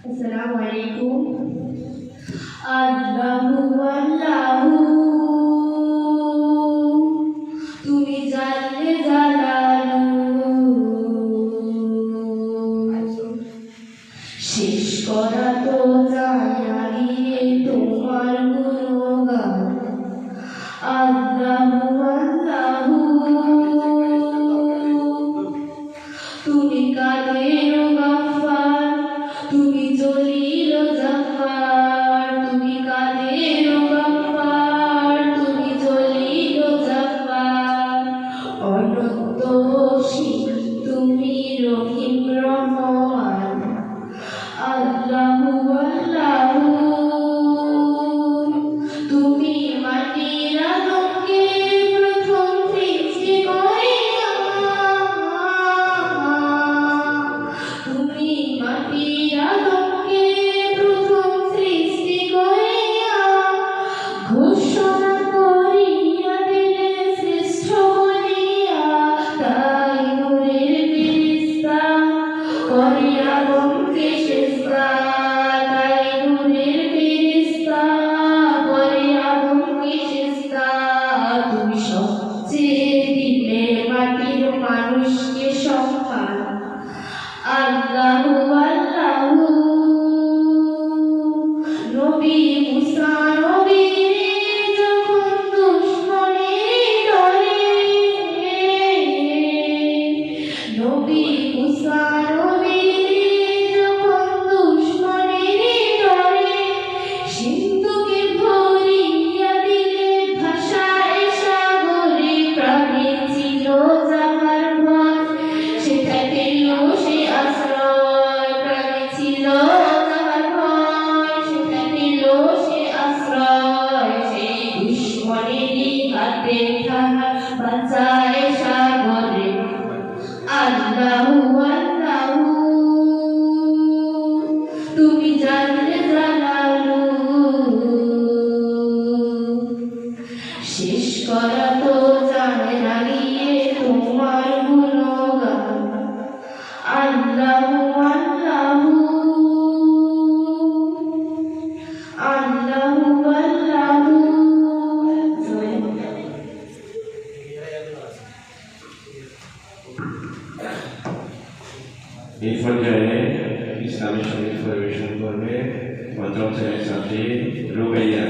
আসসালামু আলাইকুম। আল্লাহু আল্লাহু তুমি জানলে জালালু শেষ করা তো যায় গিয়ে তোমার গুণগান। আল্লাহু আল্লাহু তুমি কাদের গাফফার, তুমি জলিল জাফফার, তুমি কাদের গাফফার, তুমি জলিল জাফফার, অনন্ত অসীম তুমি রহিম রহমান। আল্লাহু আল্লাহু তুমি মাটির আদমকে প্রথম সৃষ্টি করিয়া, তুমি মাটির আদমকে প্রথম সৃষ্টি করিয়া ঘোষণা করিয়া দিলে শ্রেষ্ঠ বলিয়া, তাই নূরের ফেরেশতা করে আদমকে সেজদা, তাই নূরের ফেরেশতা করে আদমকে সেজদা। তুমি সবচেয়ে দিলে মাটির মানুষকে সম্মান। আল্লাহু আল্লাহু নবী মুসা নবীরে যখন দুশমনের ডরে, নবী মুসা নবীরে যখন দুশমনের ডরে সিন্ধুকে ভরিয়া দিলে ভাষায় সাগরে, প্রাণে ছিল যাহার ভয় সেটা পেল সে আশ্রয়, প্রাণে ছিল যাহার ভয় সেটা পেল সে আশ্রয়, সেই দুশমনেরই হাতে তাহার বাঁচায় সাগরে। আল্লাহু আল্লাহু তুমি জানলে জালালু শেষ করা তো যায় না গিয়ে তোমার গুণগান। আল্লাহু আল্লাহু আল্লাহু আল্লাহু। এই পর্যায়ে ইসলামী সঙ্গীত পরিবেশন করবে প্রথম শ্রেণীর ছাত্রী রুবাইয়া।